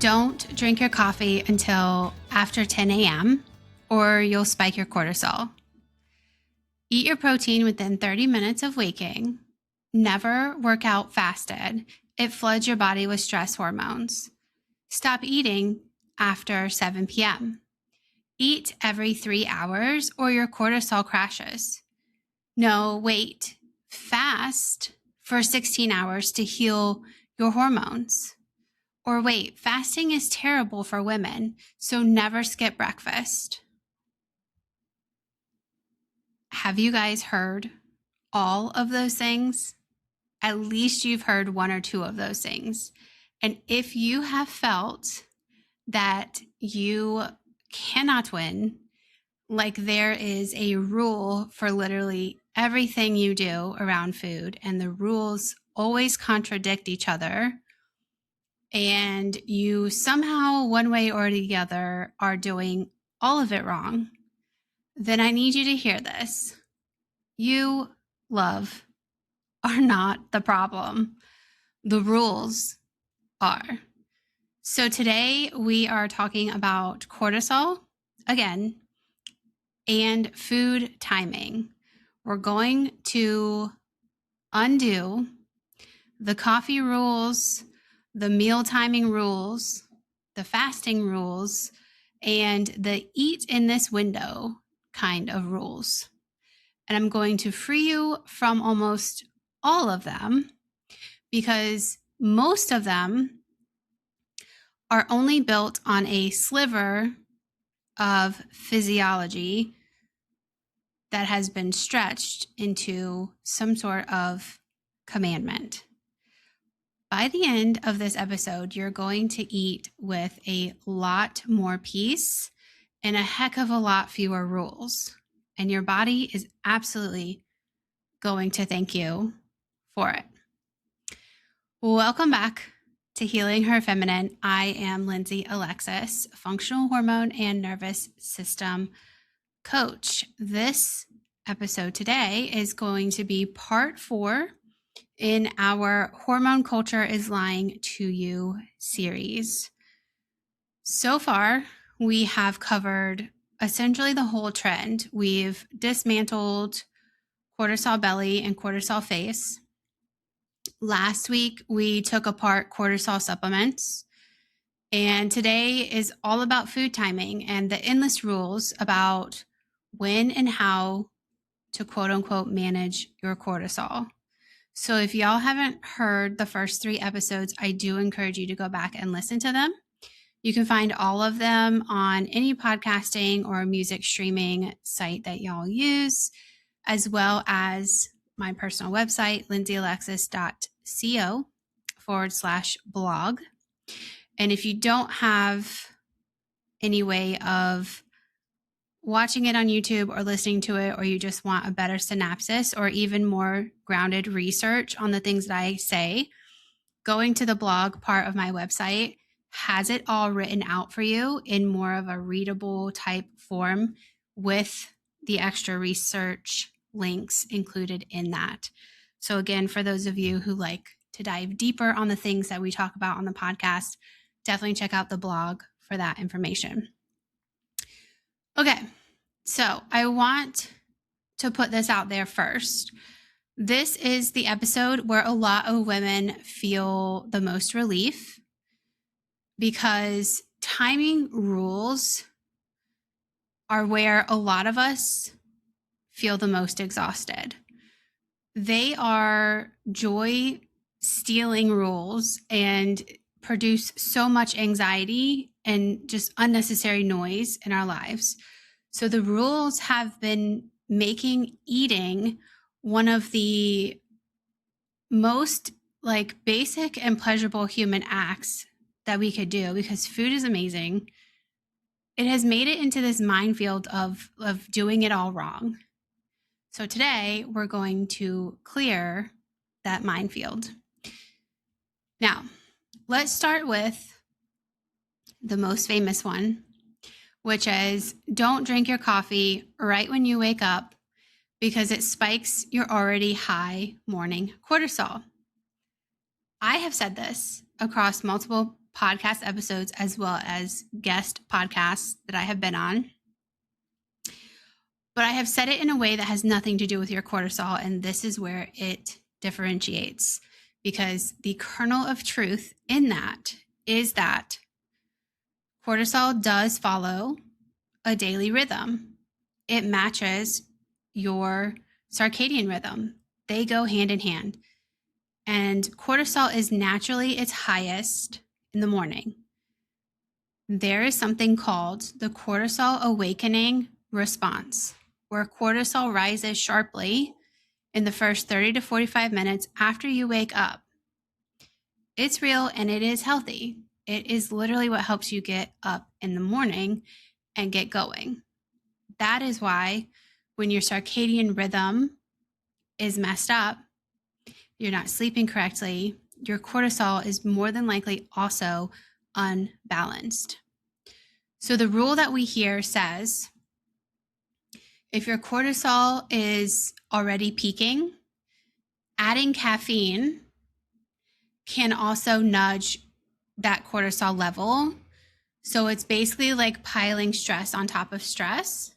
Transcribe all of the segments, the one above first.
Don't drink your coffee until after 10 a.m. or you'll spike your cortisol. Eat your protein within 30 minutes of waking. Never work out fasted. It floods your body with stress hormones. Stop eating after 7 p.m. Eat every 3 hours or your cortisol crashes. No, wait. Fast for 16 hours to heal your hormones. Or wait, fasting is terrible for women, so never skip breakfast. Have you guys heard all of those things? At least you've heard one or two of those things. And if you have felt that you cannot win, like there is a rule for literally everything you do around food, and the rules always contradict each other, and you somehow, one way or the other, are doing all of it wrong, then I need you to hear this. You, love, are not the problem. The rules are. So today we are talking about cortisol, again, and food timing. We're going to undo the coffee rules, the meal timing rules, the fasting rules, and the eat in this window kind of rules. And I'm going to free you from almost all of them because most of them are only built on a sliver of physiology that has been stretched into some sort of commandment. By the end of this episode, you're going to eat with a lot more peace and a heck of a lot fewer rules. And your body is absolutely going to thank you for it. Welcome back to Healing Her Feminine. I am Lindsey Alexis, functional hormone and nervous system coach. This episode today is going to be part 4 in our Hormone Culture is Lying to You series. So far, we have covered essentially the whole trend. We've dismantled cortisol belly and cortisol face. Last week, we took apart cortisol supplements. And today is all about food timing and the endless rules about when and how to quote unquote manage your cortisol. So if y'all haven't heard the first 3 episodes, I do encourage you to go back and listen to them. You can find all of them on any podcasting or music streaming site that y'all use, as well as my personal website, lindseyalexis.co/blog. And if you don't have any way of watching it on YouTube or listening to it, or you just want a better synopsis or even more grounded research on the things that I say, going to the blog part of my website has it all written out for you in more of a readable type form with the extra research links included in that. So again, for those of you who like to dive deeper on the things that we talk about on the podcast, definitely check out the blog for that information. Okay, so I want to put this out there first. This is the episode where a lot of women feel the most relief because timing rules are where a lot of us feel the most exhausted. They are joy-stealing rules and produce so much anxiety and just unnecessary noise in our lives. So the rules have been making eating one of the most basic and pleasurable human acts that we could do, because food is amazing. It has made it into this minefield of doing it all wrong. So today we're going to clear that minefield. Now, let's start with the most famous one, which is don't drink your coffee right when you wake up because it spikes your already high morning cortisol. I have said this across multiple podcast episodes as well as guest podcasts that I have been on. But I have said it in a way that has nothing to do with your cortisol, and this is where it differentiates, because the kernel of truth in that is that cortisol does follow a daily rhythm. It matches your circadian rhythm. They go hand in hand. And cortisol is naturally its highest in the morning. There is something called the cortisol awakening response, where cortisol rises sharply in the first 30 to 45 minutes after you wake up. It's real and it is healthy. It is literally what helps you get up in the morning and get going. That is why when your circadian rhythm is messed up, you're not sleeping correctly, your cortisol is more than likely also unbalanced. So the rule that we hear says, if your cortisol is already peaking, adding caffeine can also nudge that cortisol level. So it's basically like piling stress on top of stress.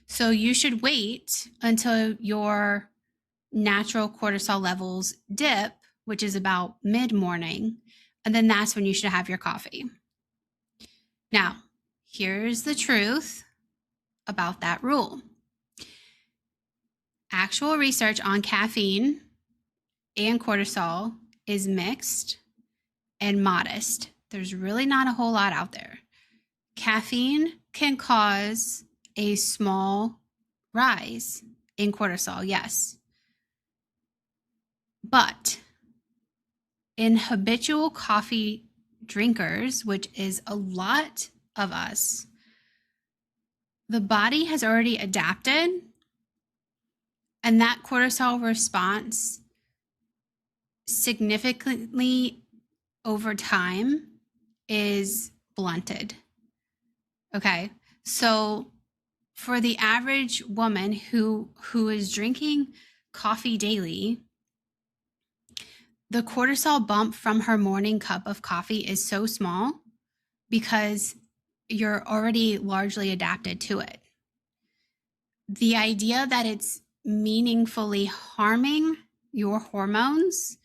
So you should wait until your natural cortisol levels dip, which is about mid-morning, and then that's when you should have your coffee. Now, here's the truth about that rule. Actual research on caffeine and cortisol is mixed and modest. There's really not a whole lot out there. Caffeine can cause a small rise in cortisol, yes. But in habitual coffee drinkers, which is a lot of us, the body has already adapted, and that cortisol response significantly over time is blunted. Okay, so for the average woman who is drinking coffee daily, the cortisol bump from her morning cup of coffee is so small because you're already largely adapted to it. The idea that it's meaningfully harming your hormones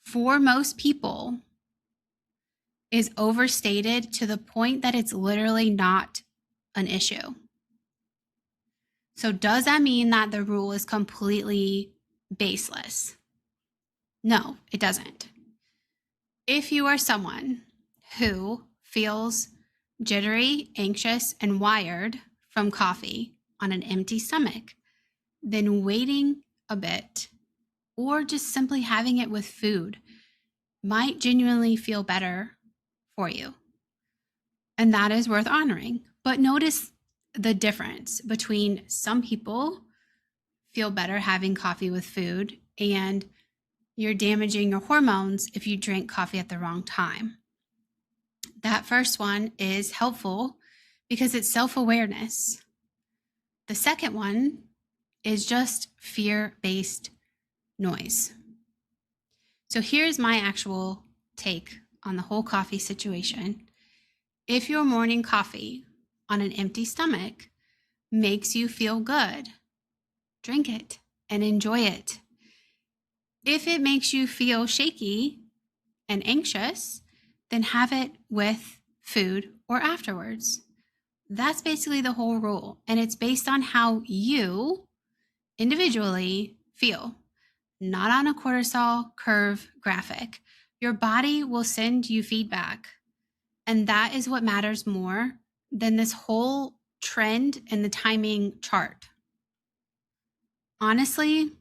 for most people is overstated to the point that it's literally not an issue. So does that mean that the rule is completely baseless? No, it doesn't. If you are someone who feels jittery, anxious, and wired from coffee on an empty stomach, then waiting a bit or just simply having it with food might genuinely feel better for you. And that is worth honoring. But notice the difference between some people feel better having coffee with food, and you're damaging your hormones if you drink coffee at the wrong time. That first one is helpful because it's self-awareness. The second one is just fear-based noise. So here's my actual take on the whole coffee situation. If your morning coffee on an empty stomach makes you feel good, drink it and enjoy it. If it makes you feel shaky and anxious, then have it with food or afterwards. That's basically the whole rule. And it's based on how you individually feel, not on a cortisol curve graphic. Your body will send you feedback. And that is what matters more than this whole trend and the timing chart. Honestly,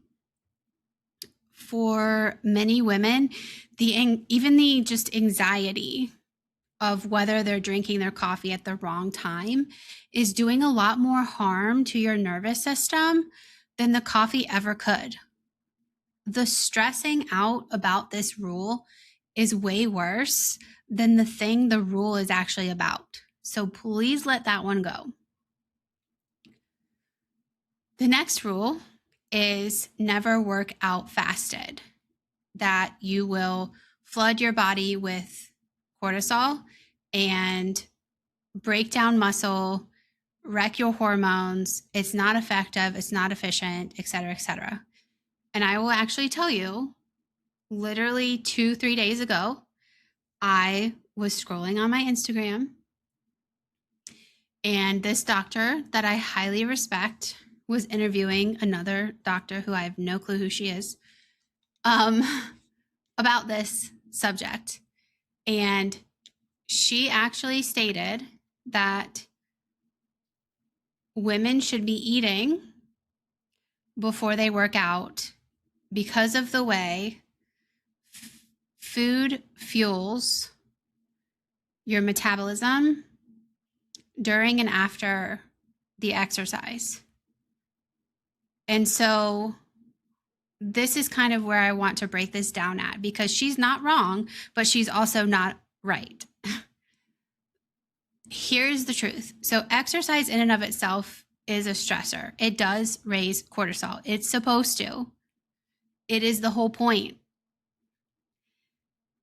for many women, even the just anxiety of whether they're drinking their coffee at the wrong time is doing a lot more harm to your nervous system than the coffee ever could. The stressing out about this rule is way worse than the thing the rule is actually about. So please let that one go. The next rule is never work out fasted, that you will flood your body with cortisol and break down muscle, wreck your hormones. It's not effective. It's not efficient, et cetera, et cetera. And I will actually tell you, literally 2-3 days ago, I was scrolling on my Instagram, and this doctor that I highly respect was interviewing another doctor who I have no clue who she is, about this subject. And she actually stated that women should be eating before they work out because of the way food fuels your metabolism during and after the exercise. And so this is kind of where I want to break this down at, because she's not wrong, but she's also not right. Here's the truth. So exercise in and of itself is a stressor. It does raise cortisol. It's supposed to. It is the whole point.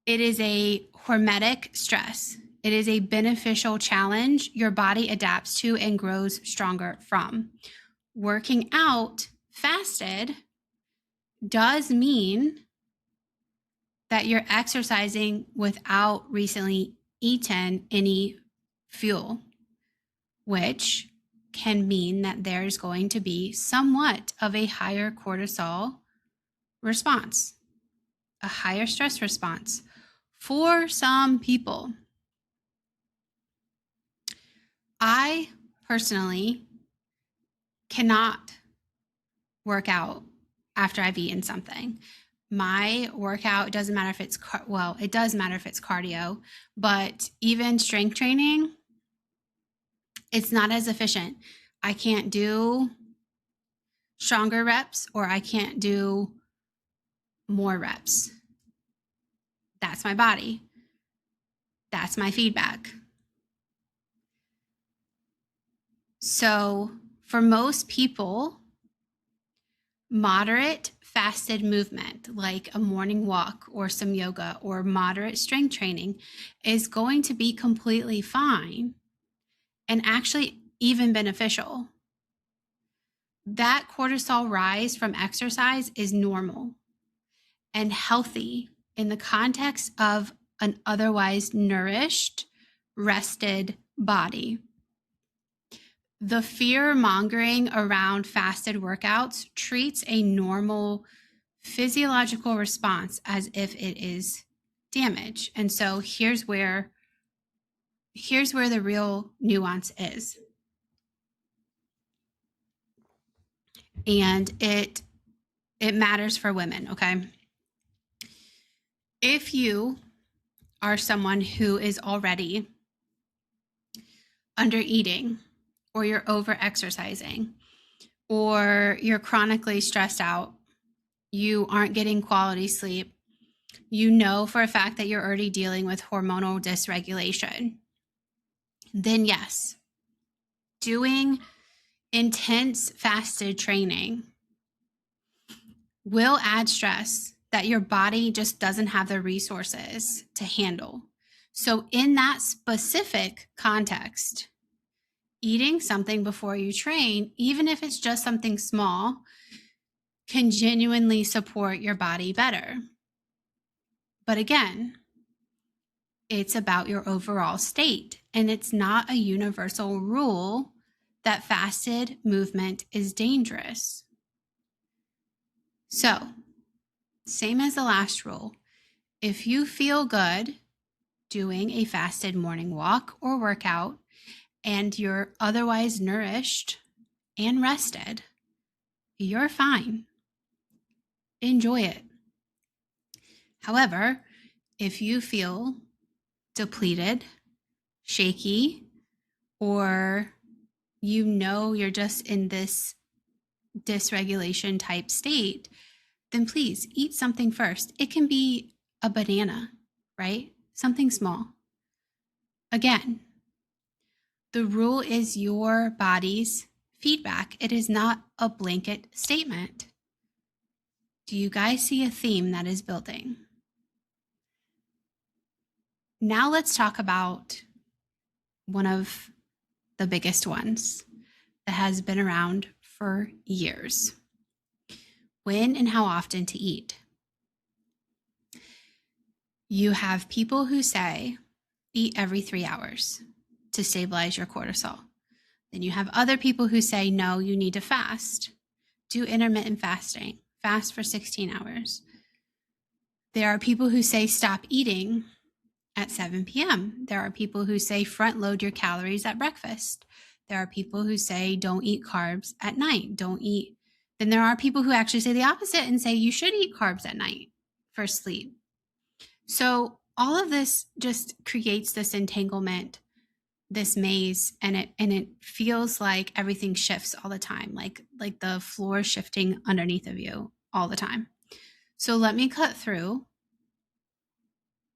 It is a hormetic stress. It is a beneficial challenge your body adapts to and grows stronger from. Working out fasted does mean that you're exercising without recently eaten any fuel, which can mean that there's going to be somewhat of a higher cortisol response, a higher stress response for some people. I personally cannot work out after I've eaten something. My workout, it doesn't matter if it's, it does matter if it's cardio, but even strength training, it's not as efficient. I can't do stronger reps, or I can't do more reps. That's my body. That's my feedback. So for most people, moderate fasted movement, like a morning walk or some yoga or moderate strength training, is going to be completely fine and actually even beneficial. That cortisol rise from exercise is normal and healthy in the context of an otherwise nourished, rested body. The fear mongering around fasted workouts treats a normal physiological response as if it is damage. And so here's where the real nuance is. And it matters for women, okay? If you are someone who is already under eating, or you're over exercising, or you're chronically stressed out, you aren't getting quality sleep, you know for a fact that you're already dealing with hormonal dysregulation, then yes, doing intense fasted training will add stress that your body just doesn't have the resources to handle. So in that specific context, eating something before you train, even if it's just something small, can genuinely support your body better. But again, it's about your overall state, and it's not a universal rule that fasted movement is dangerous. So, same as the last rule, if you feel good doing a fasted morning walk or workout, and you're otherwise nourished and rested, you're fine. Enjoy it. However, if you feel depleted, shaky, or you're just in this dysregulation type state, then please eat something first. It can be a banana, right? Something small. Again, the rule is your body's feedback. It is not a blanket statement. Do you guys see a theme that is building? Now let's talk about one of the biggest ones that has been around for years. When and how often to eat. You have people who say, eat every 3 hours to stabilize your cortisol. Then you have other people who say, no, you need to fast. Do intermittent fasting. Fast for 16 hours. There are people who say, stop eating at 7 p.m. There are people who say, front load your calories at breakfast. There are people who say, don't eat carbs at night. Don't eat. Then there are people who actually say the opposite and say, you should eat carbs at night for sleep. So all of this just creates this entanglement, this maze, and it feels like everything shifts all the time, like the floor shifting underneath of you all the time. So let me cut through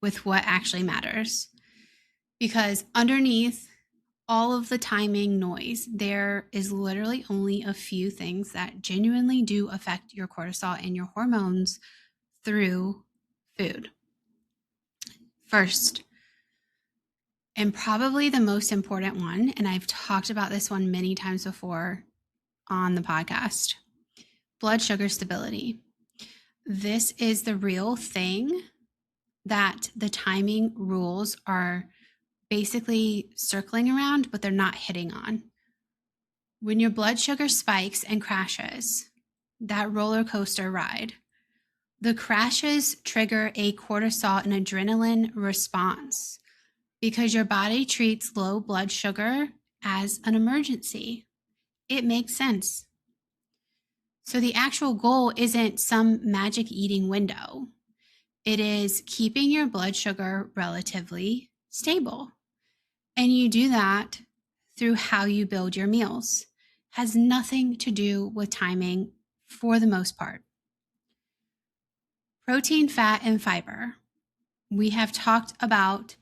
with what actually matters, because underneath all of the timing noise, there is literally only a few things that genuinely do affect your cortisol and your hormones through food. First, and probably the most important one, and I've talked about this one many times before on the podcast, blood sugar stability. This is the real thing that the timing rules are basically circling around, but they're not hitting on. When your blood sugar spikes and crashes, that roller coaster ride, the crashes trigger a cortisol and adrenaline response because your body treats low blood sugar as an emergency. It makes sense. So the actual goal isn't some magic eating window. It is keeping your blood sugar relatively stable. And you do that through how you build your meals. Has nothing to do with timing for the most part. Protein, fat, and fiber. We have talked about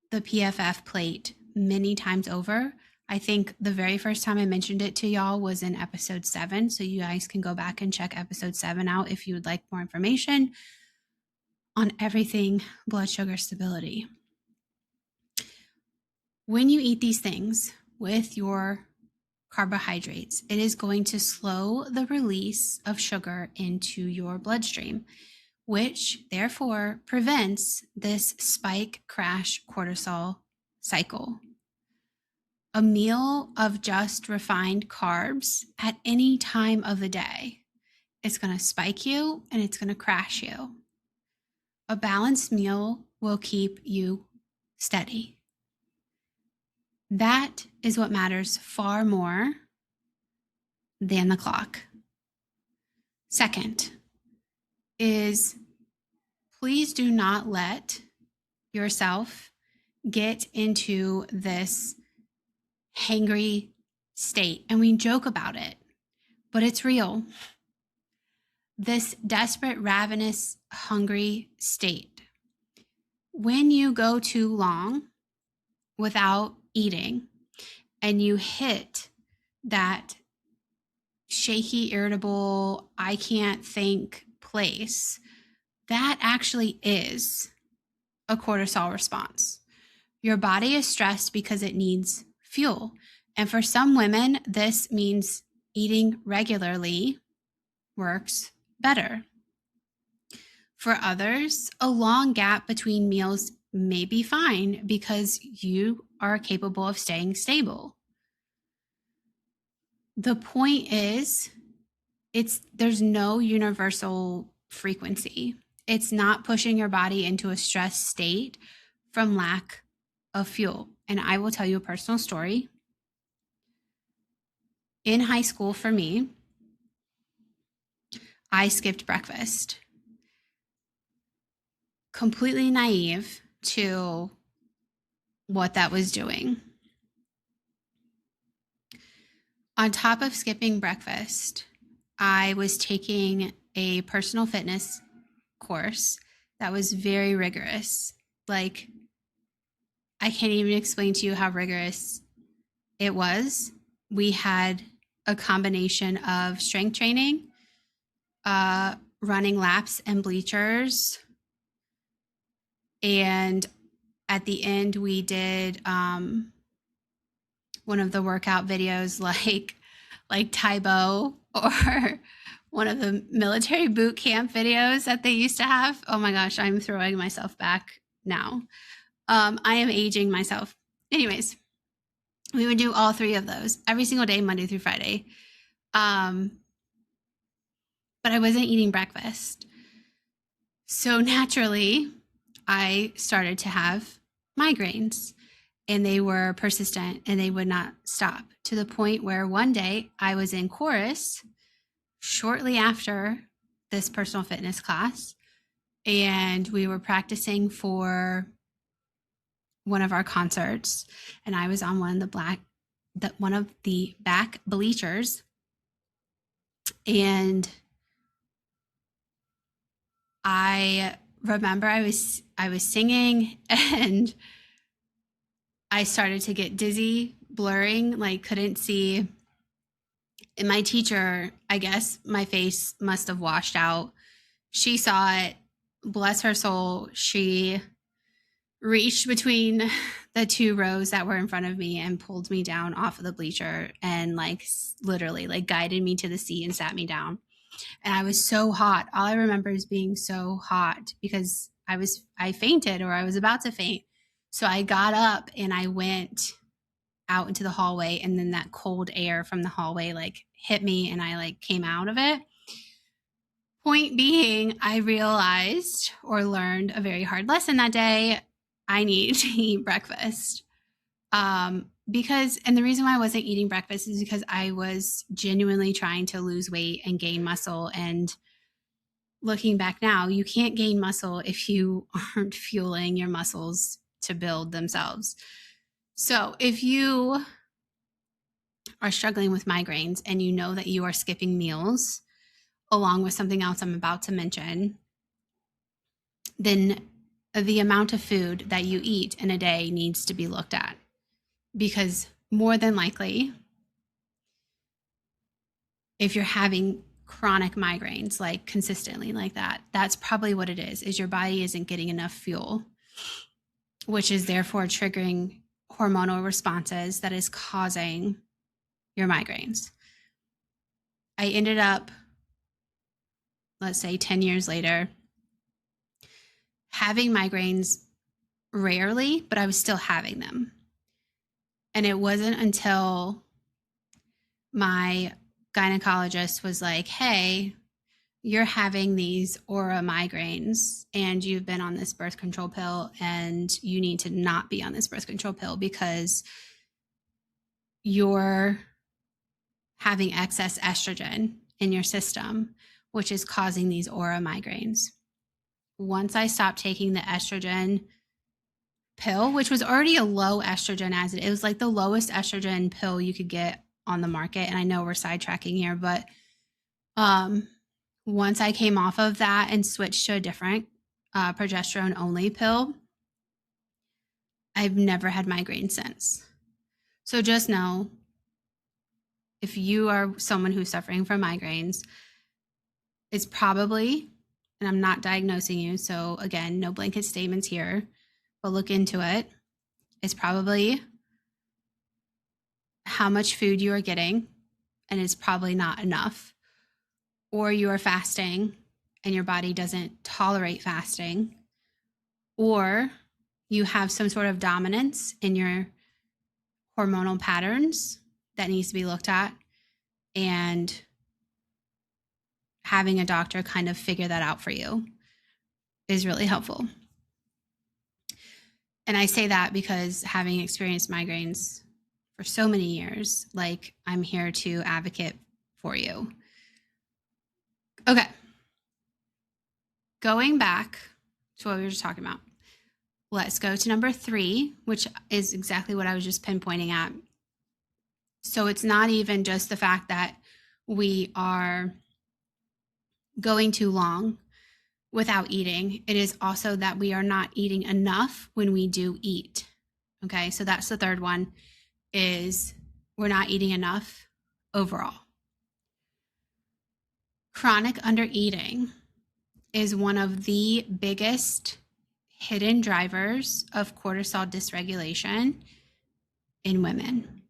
the PFF plate many times over. I think the very first time I mentioned it to y'all was in episode 7. So you guys can go back and check episode 7 out if you would like more information on everything blood sugar stability. When you eat these things with your carbohydrates, it is going to slow the release of sugar into your bloodstream, which therefore prevents this spike crash cortisol cycle. A meal of just refined carbs at any time of the day, it's going to spike you and it's going to crash you. A balanced meal will keep you steady. That is what matters far more than the clock. Second is, please do not let yourself get into this hangry state. And we joke about it, but it's real. This desperate, ravenous, hungry state. When you go too long without eating and you hit that shaky, irritable, I can't think place, that actually is a cortisol response. Your body is stressed because it needs fuel. And for some women, this means eating regularly works better. For others, a long gap between meals may be fine because you are capable of staying stable. The point is, there's no universal frequency. It's not pushing your body into a stress state from lack of fuel. And I will tell you a personal story. In high school, for me, I skipped breakfast. Completely naive to what that was doing. On top of skipping breakfast, I was taking a personal fitness course that was very rigorous. Like, I can't even explain to you how rigorous it was. We had a combination of strength training, running laps and bleachers, and At the end, we did one of the workout videos like Taibo or one of the military boot camp videos that they used to have. Oh my gosh, I'm throwing myself back now. I am aging myself. Anyways, we would do all 3 of those every single day, Monday through Friday. But I wasn't eating breakfast. So naturally, I started to have migraines, and they were persistent and they would not stop, to the point where one day I was in chorus shortly after this personal fitness class, and we were practicing for one of our concerts, and I was on one of the back bleachers, and I remember I was singing, and I started to get dizzy, blurring, like couldn't see. And my teacher, I guess my face must have washed out. She saw it. Bless her soul. She reached between the 2 rows that were in front of me and pulled me down off of the bleacher and literally guided me to the seat and sat me down. And I was so hot. All I remember is being so hot because I fainted, or I was about to faint. So I got up and I went out into the hallway, and then that cold air from the hallway hit me, and I came out of it. Point being, I realized or learned a very hard lesson that day. I need to eat breakfast. And the reason why I wasn't eating breakfast is because I was genuinely trying to lose weight and gain muscle. And looking back now, you can't gain muscle if you aren't fueling your muscles to build themselves. So if you are struggling with migraines and you know that you are skipping meals along with something else I'm about to mention, then the amount of food that you eat in a day needs to be looked at, because more than likely, if you're having chronic migraines consistently like that, that's probably what it is your body isn't getting enough fuel, which is therefore triggering hormonal responses that is causing your migraines. I ended up, let's say 10 years later, having migraines rarely, but I was still having them. And it wasn't until my gynecologist was like, hey, you're having these aura migraines and you've been on this birth control pill, and you need to not be on this birth control pill because you're having excess estrogen in your system, which is causing these aura migraines. Once I stopped taking the estrogen pill, which was already a low estrogen it was the lowest estrogen pill you could get on the market. And I know we're sidetracking here, but once I came off of that and switched to a different progesterone only pill, I've never had migraines since. So just know, if you are someone who's suffering from migraines, it's probably, and I'm not diagnosing you, so again, no blanket statements here, but look into it. It's probably how much food you are getting, and it's probably not enough. Or you are fasting and your body doesn't tolerate fasting. Or you have some sort of dominance in your hormonal patterns that needs to be looked at, and having a doctor kind of figure that out for you is really helpful. And I say that because, having experienced migraines for so many years, I'm here to advocate for you. Okay. Going back to what we were just talking about, let's go to number 3, which is exactly what I was just pinpointing at. So it's not even just the fact that we are going too long without eating. It is also that we are not eating enough when we do eat. Okay, so that's the third one, is we're not eating enough overall. Chronic undereating is one of the biggest hidden drivers of cortisol dysregulation in women.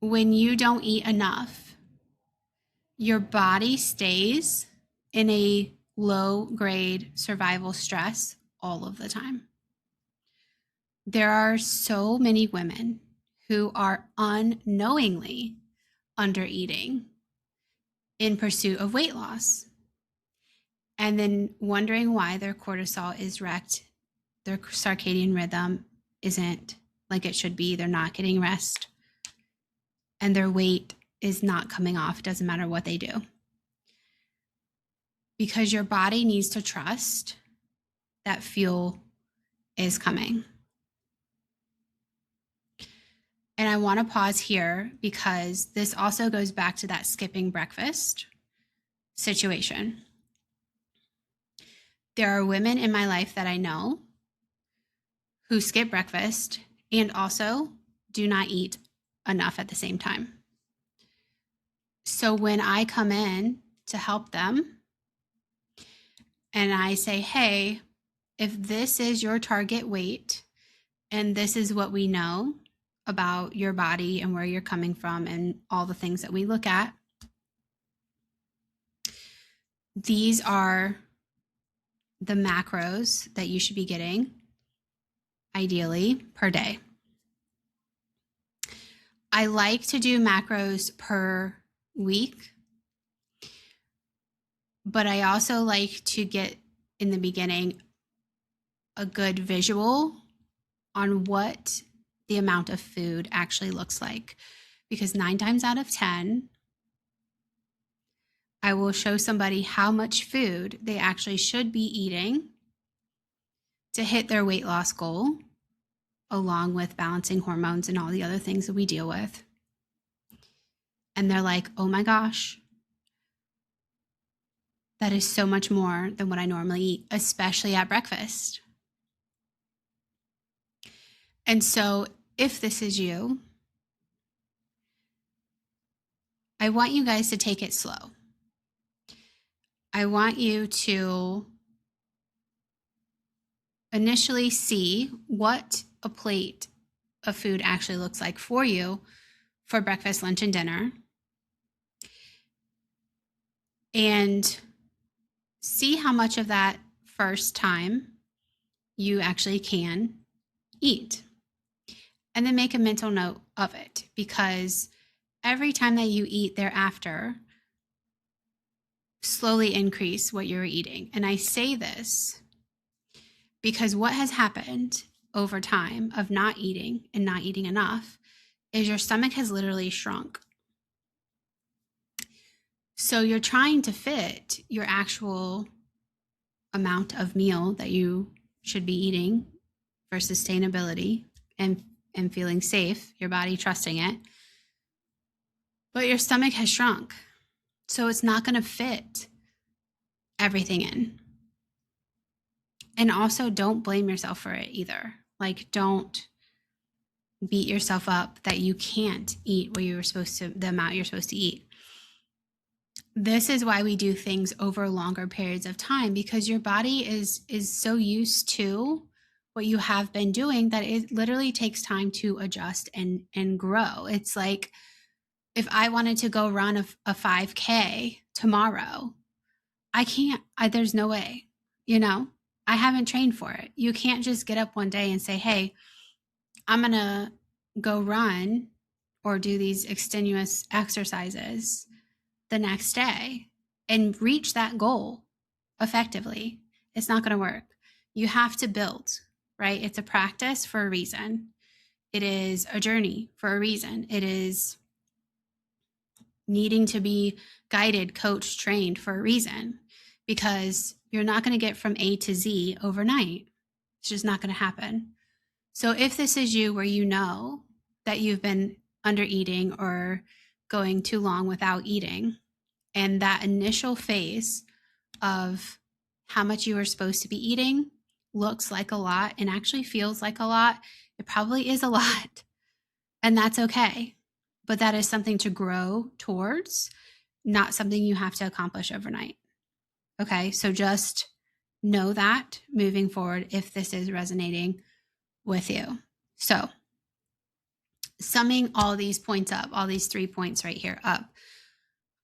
When you don't eat enough, your body stays in a low-grade survival stress all of the time. There are so many women who are unknowingly undereating in pursuit of weight loss, and then wondering why their cortisol is wrecked, their circadian rhythm isn't like it should be, they're not getting rest, and their weight is not coming off. It doesn't matter what they do. Because your body needs to trust that fuel is coming. And I want to pause here because this also goes back to that skipping breakfast situation. There are women in my life that I know who skip breakfast and also do not eat enough at the same time. So when I come in to help them and I say, hey, if this is your target weight and this is what we know about your body and where you're coming from and all the things that we look at, these are the macros that you should be getting, ideally, per day. I like to do macros per week, but I also like to get, in the beginning, a good visual on what the amount of food actually looks like. Because 9 times out of 10, I will show somebody how much food they actually should be eating to hit their weight loss goal, along with balancing hormones and all the other things that we deal with. And they're like, oh my gosh, that is so much more than what I normally eat, especially at breakfast. And so if this is you, I want you guys to take it slow. I want you to initially see what a plate of food actually looks like for you for breakfast, lunch, and dinner. And see how much of that first time you actually can eat. And then make a mental note of it, because every time that you eat thereafter, slowly increase what you're eating. And I say this because what has happened over time of not eating and not eating enough is your stomach has literally shrunk. So you're trying to fit your actual amount of meal that you should be eating for sustainability and feeling safe, your body trusting it. But your stomach has shrunk. So it's not going to fit everything in. And also don't blame yourself for it either. Like, don't beat yourself up that you can't eat what you were supposed to, the amount you're supposed to eat. This is why we do things over longer periods of time, because your body is so used to what you have been doing that it literally takes time to adjust and grow. It's like, if I wanted to go run a 5K tomorrow, I can't, there's no way, I haven't trained for it. You can't just get up one day and say, hey, I'm going to go run or do these extenuous exercises the next day and reach that goal effectively. It's not going to work. You have to build, right? It's a practice for a reason. It is a journey for a reason. It is needing to be guided, coached, trained for a reason, because you're not going to get from A to Z overnight. It's just not going to happen. So if this is you, where you know that you've been under eating or going too long without eating, and that initial phase of how much you are supposed to be eating looks like a lot and actually feels like a lot, it probably is a lot, and that's okay. But that is something to grow towards, not something you have to accomplish overnight. Okay, so just Know that moving forward if this is resonating with you. So, summing all these points up, all these 3 points right here up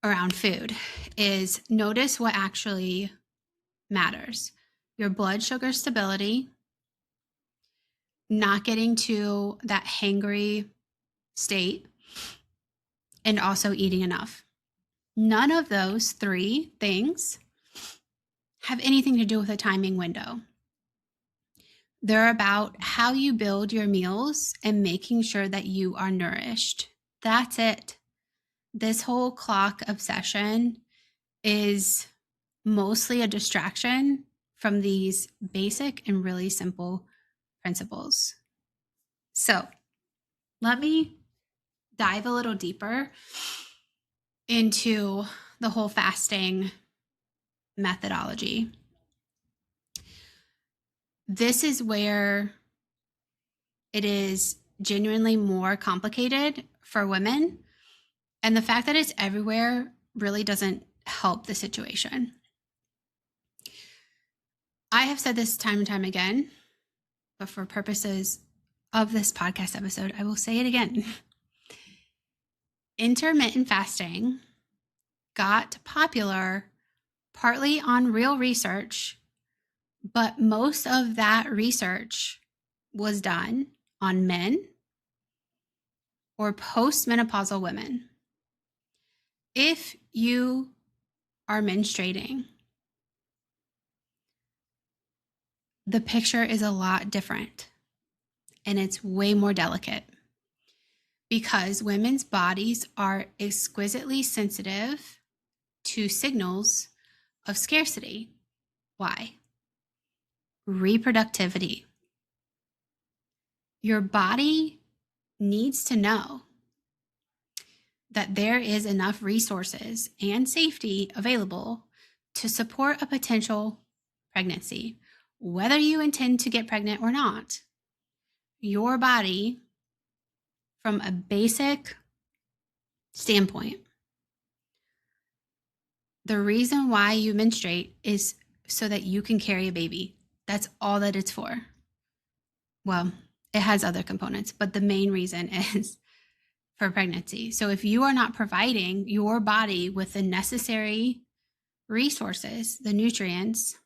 around food, is notice what actually matters. Your blood sugar stability, not getting to that hangry state, and also eating enough. None of those 3 things have anything to do with a timing window. They're about how you build your meals and making sure that you are nourished. That's it. This whole clock obsession is mostly a distraction from these basic and really simple principles. So let me dive a little deeper into the whole fasting methodology. This is where it is genuinely more complicated for women. And the fact that it's everywhere really doesn't help the situation. I have said this time and time again, but for purposes of this podcast episode, I will say it again. Intermittent fasting got popular partly on real research, but most of that research was done on men or postmenopausal women. If you are menstruating, the picture is a lot different and it's way more delicate because women's bodies are exquisitely sensitive to signals of scarcity. Why? Reproductivity. Your body needs to know that there is enough resources and safety available to support a potential pregnancy. Whether you intend to get pregnant or not, your body, from a basic standpoint, the reason why you menstruate is so that you can carry a baby. That's all that it's for. Well, it has other components, but the main reason is for pregnancy. So if you are not providing your body with the necessary resources, the nutrients,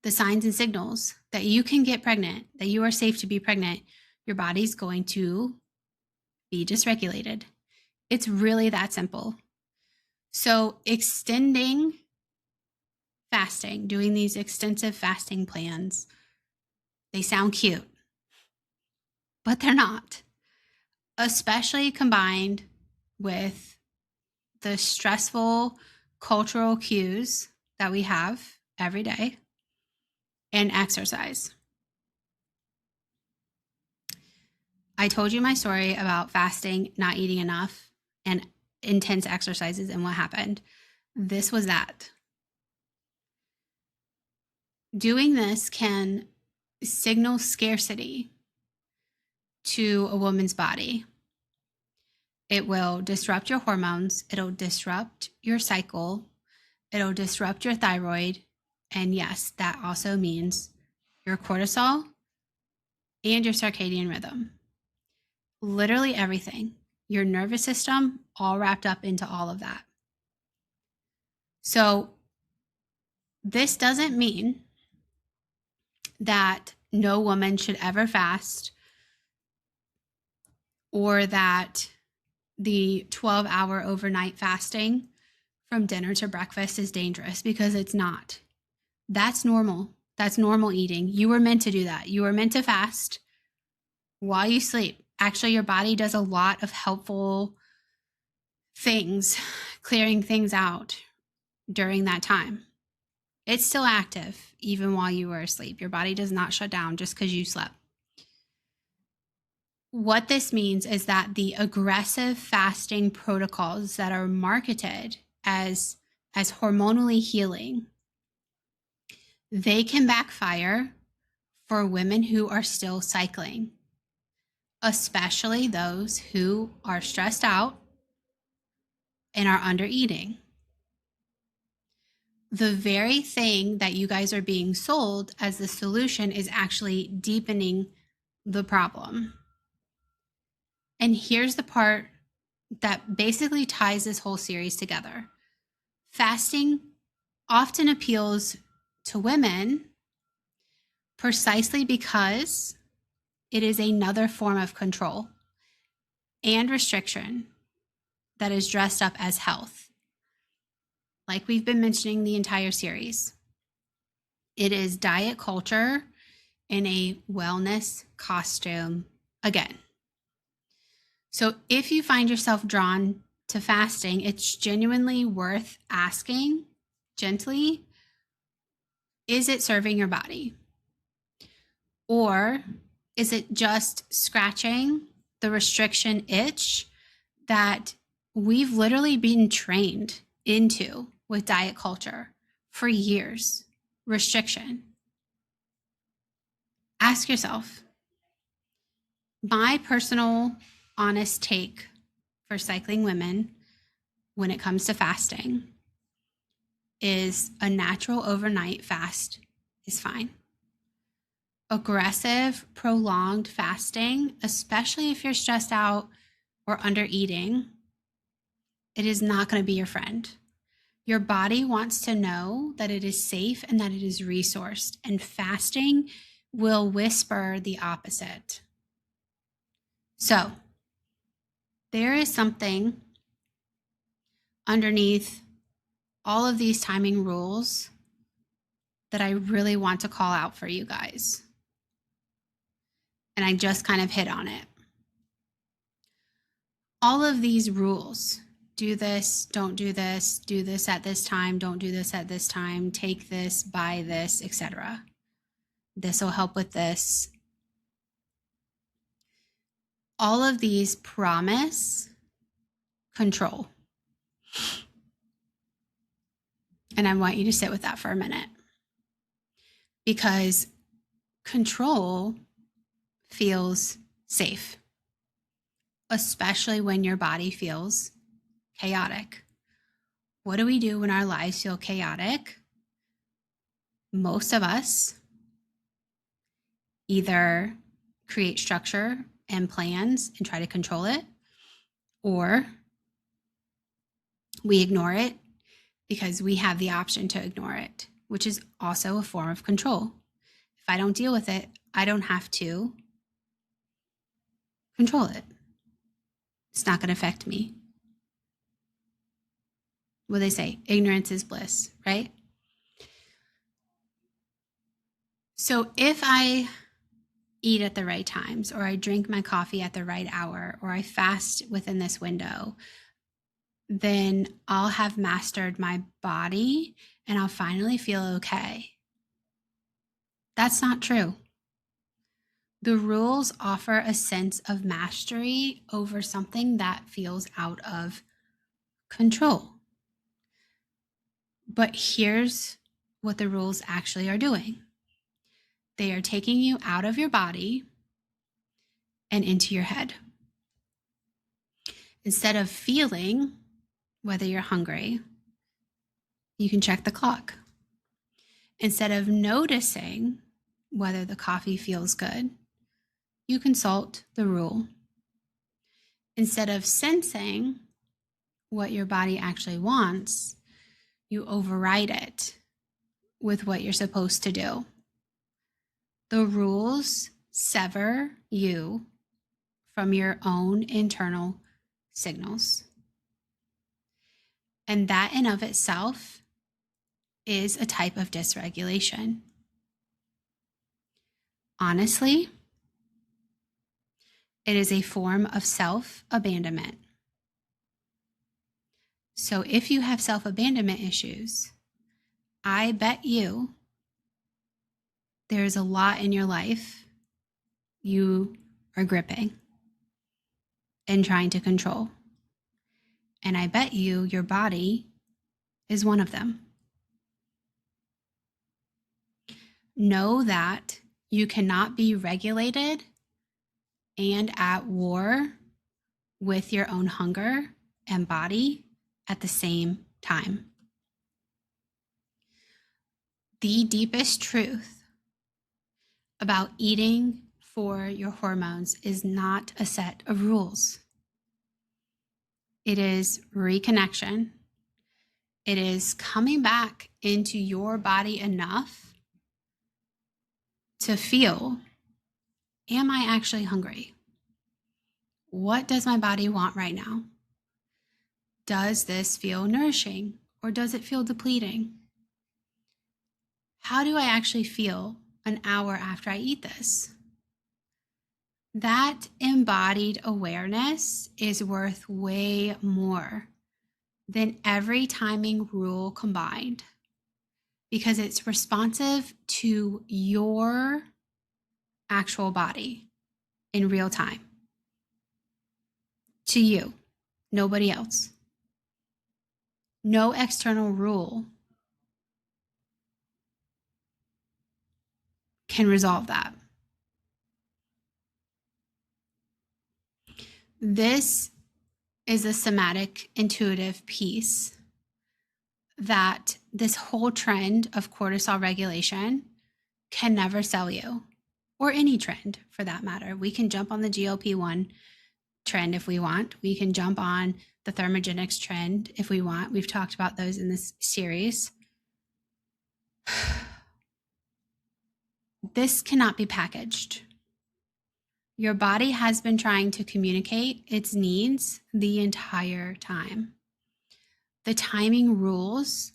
the signs and signals that you can get pregnant, that you are safe to be pregnant, your body's going to be dysregulated. It's really that simple. So extending fasting, doing these extensive fasting plans, they sound cute, but they're not, especially combined with the stressful cultural cues that we have every day and exercise. I told you my story about fasting, not eating enough, and intense exercises and what happened. This was that. Doing this can signal scarcity to a woman's body. It will disrupt your hormones. It'll disrupt your cycle. It'll disrupt your thyroid. And yes, that also means your cortisol and your circadian rhythm. Literally everything. Your nervous system, all wrapped up into all of that. So this doesn't mean that no woman should ever fast or that the 12-hour overnight fasting from dinner to breakfast is dangerous, because it's not. That's normal. That's normal eating. You were meant to do that. You were meant to fast while you sleep. Actually, your body does a lot of helpful things, clearing things out during that time. It's still active even while you were asleep. Your body does not shut down just because you slept. What this means is that the aggressive fasting protocols that are marketed as hormonally healing, they can backfire for women who are still cycling, especially those who are stressed out and are under eating. the very thing that you guys are being sold as the solution is actually deepening the problem. And here's the part that basically ties this whole series together. Fasting often appeals to women precisely because it is another form of control and restriction that is dressed up as health. Like we've been mentioning the entire series, it is diet culture in a wellness costume again. So if you find yourself drawn to fasting, it's genuinely worth asking gently, is it serving your body? Or is it just scratching the restriction itch that we've literally been trained into with diet culture for years? Restriction. Ask yourself, my personal honest take for cycling women when it comes to fasting is a natural overnight fast is fine. Aggressive, prolonged fasting, especially if you're stressed out or under eating, it is not going to be your friend. Your body wants to know that it is safe and that it is resourced, and fasting will whisper the opposite. So, there is something underneath all of these timing rules that I really want to call out for you guys. And I just kind of hit on it. All of these rules, do this, don't do this at this time, don't do this at this time, take this, buy this, etc. This will help with this. All of these promise control. And I want you to sit with that for a minute, because control feels safe, especially when your body feels chaotic. What do we do when our lives feel chaotic? Most of us either create structure and plans and try to control it, or we ignore it because we have the option to ignore it, which is also a form of control. If I don't deal with it, I don't have to control it. It's not going to affect me. What they say, ignorance is bliss, right? So if I eat at the right times, or I drink my coffee at the right hour, or I fast within this window, then I'll have mastered my body and I'll finally feel okay. That's not true. The rules offer a sense of mastery over something that feels out of control. But here's what the rules actually are doing. They are taking you out of your body and into your head. Instead of feeling whether you're hungry, you can check the clock. Instead of noticing whether the coffee feels good, you consult the rule. Instead of sensing what your body actually wants, you override it with what you're supposed to do. The rules sever you from your own internal signals. And that in of itself is a type of dysregulation. Honestly, it is a form of self-abandonment. So if you have self-abandonment issues, I bet you there's a lot in your life you are gripping and trying to control. And I bet you your body is one of them. Know that you cannot be regulated and at war with your own hunger and body at the same time. The deepest truth about eating for your hormones is not a set of rules. It is reconnection. It is coming back into your body enough to feel, am I actually hungry? What does my body want right now? Does this feel nourishing or does it feel depleting? How do I actually feel an hour after I eat this? That embodied awareness is worth way more than every timing rule combined because it's responsive to your actual body in real time. To you, nobody else. No external rule can resolve that. This is a somatic intuitive piece that this whole trend of cortisol regulation can never sell you, or any trend for that matter. We can jump on the GLP-1 trend if we want. We can jump on the thermogenics trend if we want. We've talked about those in this series. This cannot be packaged. Your body has been trying to communicate its needs the entire time. The timing rules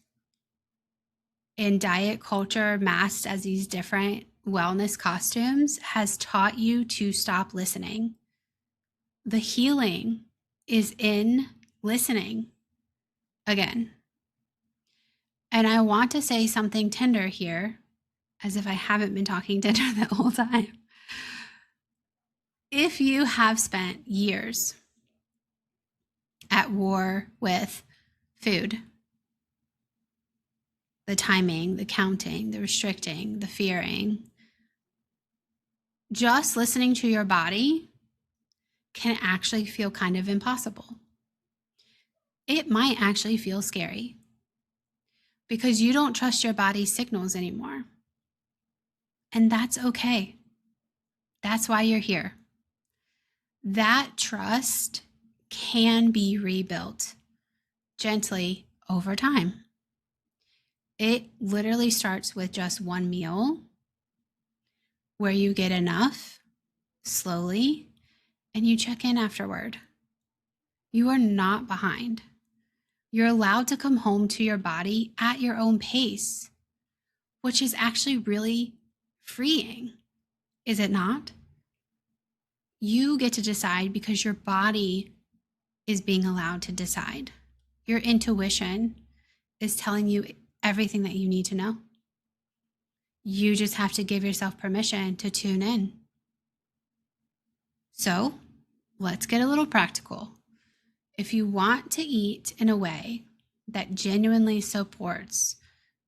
in diet culture masked as these different wellness costumes has taught you to stop listening. The healing is in listening again. And I want to say something tender here, as if I haven't been talking tender the whole time. If you have spent years at war with food, the timing, the counting, the restricting, the fearing, just listening to your body can actually feel kind of impossible. It might actually feel scary because you don't trust your body's signals anymore. And that's okay. That's why you're here. That trust can be rebuilt gently over time. It literally starts with just one meal where you get enough slowly and you check in afterward. You are not behind. You're allowed to come home to your body at your own pace, which is actually really freeing, is it not? You get to decide because your body is being allowed to decide. Your intuition is telling you everything that you need to know. You just have to give yourself permission to tune in. So let's get a little practical. If you want to eat in a way that genuinely supports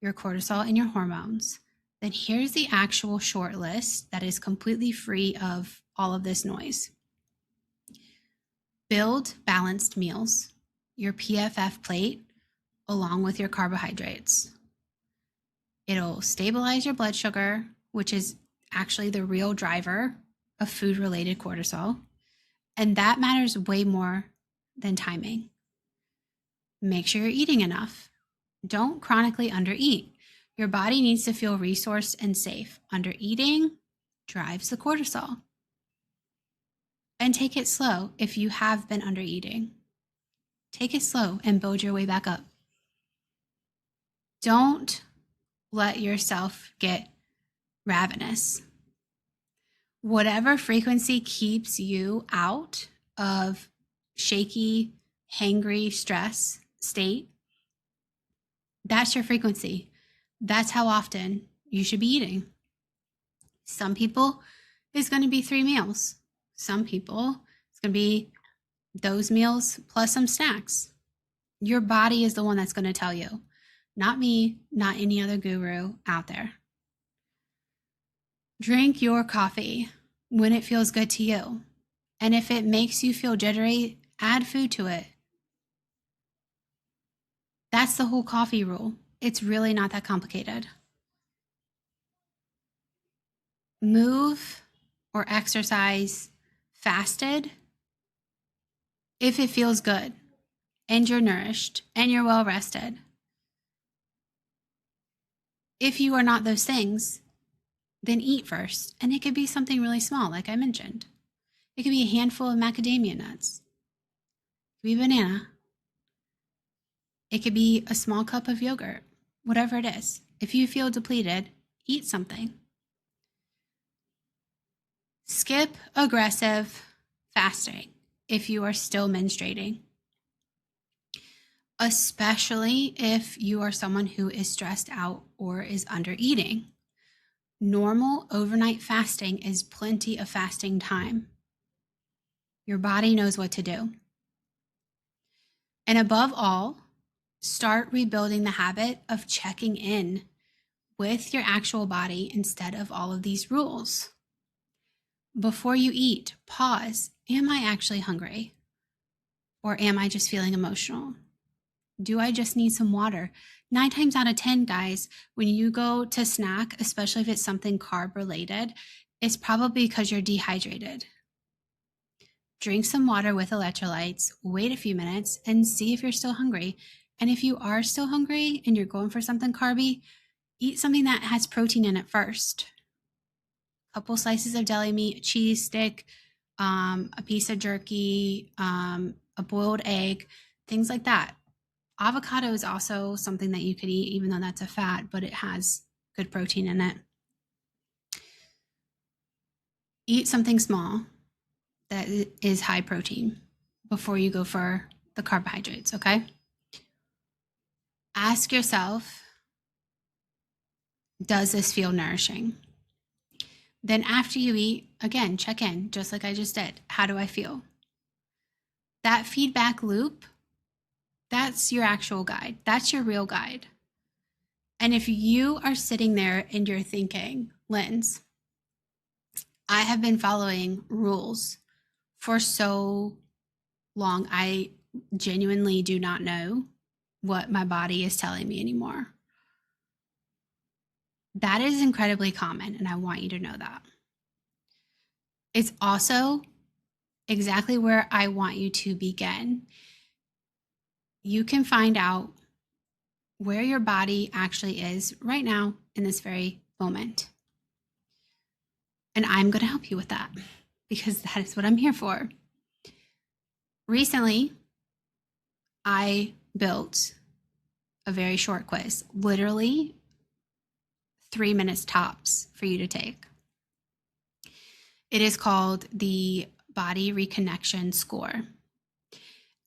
your cortisol and your hormones, then here's the actual short list that is completely free of all of this noise. Build balanced meals, your PFF plate, along with your carbohydrates. It'll stabilize your blood sugar, which is actually the real driver of food-related cortisol, and that matters way more than timing. Make sure you're eating enough. Don't chronically undereat. Your body needs to feel resourced and safe. Undereating drives the cortisol. And take it slow if you have been undereating. Take it slow and build your way back up. Don't let yourself get ravenous. Whatever frequency keeps you out of shaky, hangry, stress state, that's your frequency. That's how often you should be eating. Some people, it's going to be 3 meals. Some people, it's going to be those meals plus some snacks. Your body is the one that's going to tell you, not me, not any other guru out there. Drink your coffee when it feels good to you. And if it makes you feel jittery, add food to it. That's the whole coffee rule. It's really not that complicated. move or exercise fasted if it feels good and you're nourished and you're well rested. If you are not those things, then eat first. And it could be something really small, like I mentioned. It could be a handful of macadamia nuts. It could be a banana. It could be a small cup of yogurt, whatever it is. If you feel depleted, eat something. Skip aggressive fasting if you are still menstruating, especially if you are someone who is stressed out or is under eating. Normal overnight fasting is plenty of fasting time. Your body knows what to do. And above all, start rebuilding the habit of checking in with your actual body instead of all of these rules. Before you eat, pause. Am I actually hungry? Or am I just feeling emotional? Do I just need some water? 9 times out of 10, guys, when you go to snack, especially if it's something carb related, it's probably because you're dehydrated. Drink some water with electrolytes, wait a few minutes, and see if you're still hungry. And if you are still hungry and you're going for something carby, eat something that has protein in it first. A couple slices of deli meat, a cheese stick, a piece of jerky, a boiled egg, things like that. Avocado is also something that you could eat, even though that's a fat, but it has good protein in it. Eat something small that is high protein before you go for the carbohydrates, okay? Ask yourself, does this feel nourishing? Then after you eat, again, check in, just like I just did. How do I feel? That feedback loop, that's your actual guide. That's your real guide. And if you are sitting there and you're thinking, Linz, I have been following rules for so long, I genuinely do not know what my body is telling me anymore. That is incredibly common, and I want you to know that. It's also exactly where I want you to begin. You can find out where your body actually is right now in this very moment. And I'm going to help you with that because that is what I'm here for. Recently, I built a very short quiz, literally 3 minutes tops for you to take. It is called the Body Reconnection Score.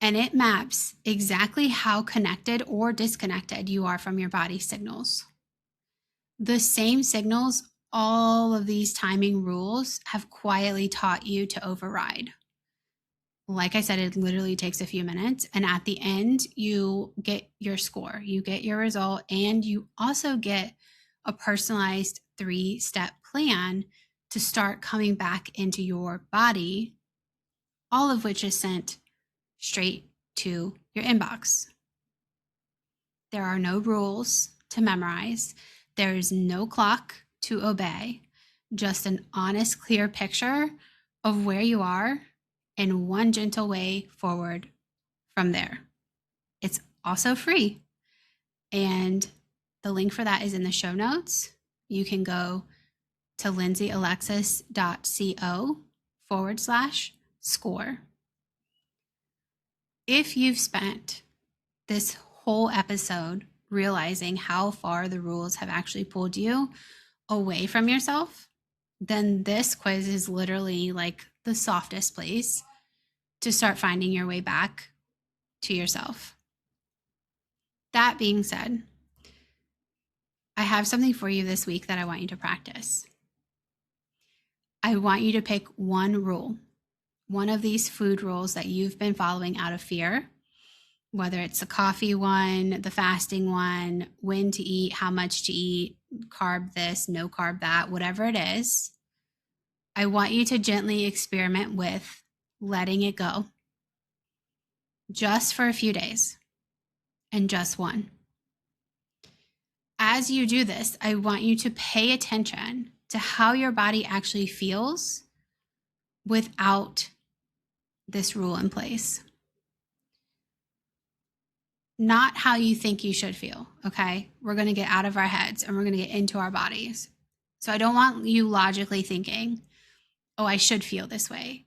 And it maps exactly how connected or disconnected you are from your body signals. The same signals all of these timing rules have quietly taught you to override. Like I said, it literally takes a few minutes. And at the end, you get your score, you get your result, and you also get a personalized 3-step plan to start coming back into your body, all of which is sent straight to your inbox. There are no rules to memorize. There is no clock to obey, just an honest, clear picture of where you are and one gentle way forward from there. It's also free. And the link for that is in the show notes. You can go to lindsayalexis.co/score. If you've spent this whole episode realizing how far the rules have actually pulled you away from yourself, then this quiz is literally like the softest place to start finding your way back to yourself. That being said, I have something for you this week that I want you to practice. I want you to pick one rule, one of these food rules that you've been following out of fear, whether it's the coffee one, the fasting one, when to eat, how much to eat, carb this, no carb that, whatever it is. I want you to gently experiment with letting it go just for a few days and just one. As you do this, I want you to pay attention to how your body actually feels without this rule in place. Not how you think you should feel, okay? We're going to get out of our heads and we're going to get into our bodies. So I don't want you logically thinking, oh, I should feel this way.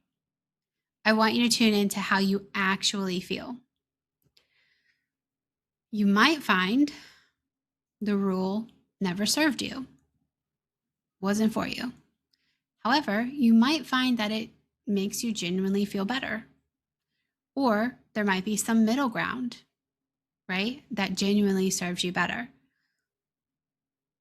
I want you to tune into how you actually feel. You might find the rule never served you, wasn't for you. However, you might find that it makes you genuinely feel better. Or there might be some middle ground, right, that genuinely serves you better.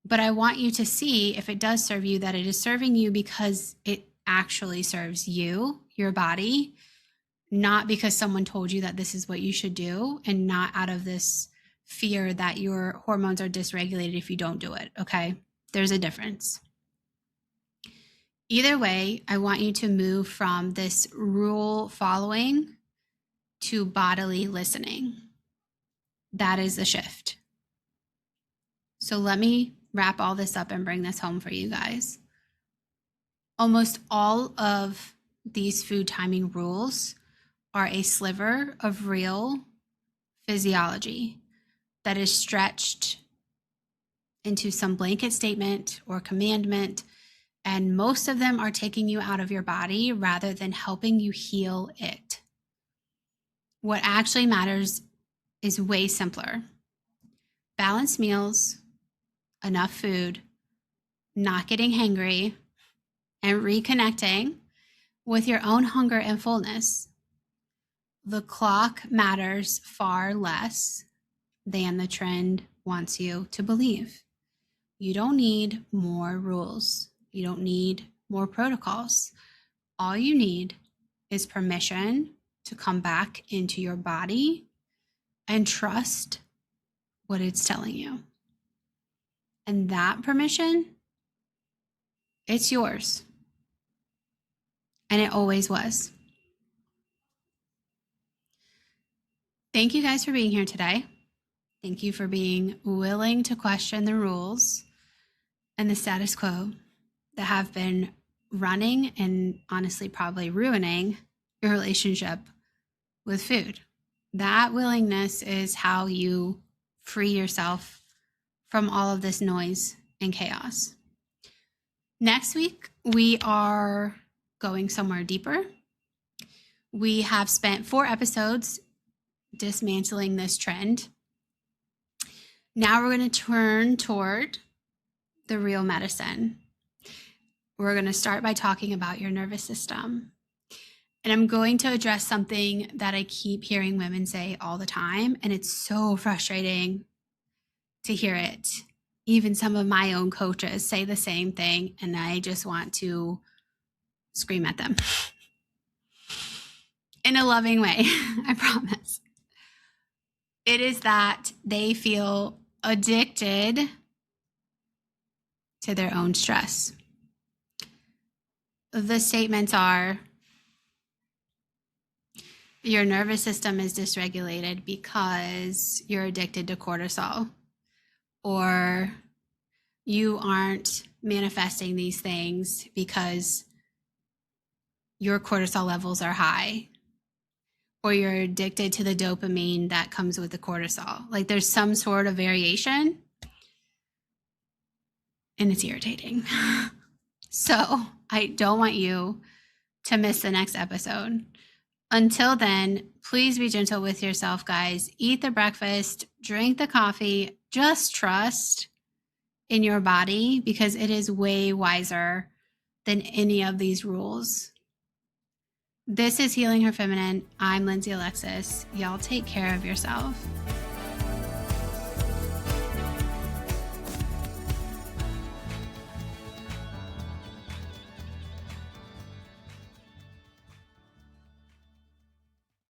But I want you to see, if it does serve you, that it is serving you because it actually serves you, your body, not because someone told you that this is what you should do, and not out of this fear that your hormones are dysregulated if you don't do it, okay? There's a difference. Either way, I want you to move from this rule following to bodily listening. That is the shift. So let me wrap all this up and bring this home for you guys. Almost all of these food timing rules are a sliver of real physiology that is stretched into some blanket statement or commandment, and most of them are taking you out of your body rather than helping you heal it. What actually matters is way simpler. Balanced meals, enough food, not getting hangry, and reconnecting with your own hunger and fullness. The clock matters far less than the trend wants you to believe. You don't need more rules. You don't need more protocols. All you need is permission to come back into your body and trust what it's telling you. And that permission, it's yours. And it always was. Thank you guys for being here today. Thank you for being willing to question the rules and the status quo that have been running and honestly probably ruining your relationship with food. That willingness is how you free yourself from all of this noise and chaos. Next week, we are going somewhere deeper. We have spent 4 episodes dismantling this trend. Now we're going to turn toward the real medicine. We're going to start by talking about your nervous system. And I'm going to address something that I keep hearing women say all the time, and it's so frustrating to hear it. Even some of my own coaches say the same thing, and I just want to scream at them. In a loving way, I promise. It is that they feel addicted to their own stress. The statements are, your nervous system is dysregulated because you're addicted to cortisol, or you aren't manifesting these things because your cortisol levels are high, or you're addicted to the dopamine that comes with the cortisol. Like there's some sort of variation, and it's irritating. So I don't want you to miss the next episode. Until then, please be gentle with yourself, guys. Eat the breakfast, drink the coffee, just trust in your body because it is way wiser than any of these rules. This is Healing Her Feminine. I'm Lindsey Alexis. Y'all take care of yourself.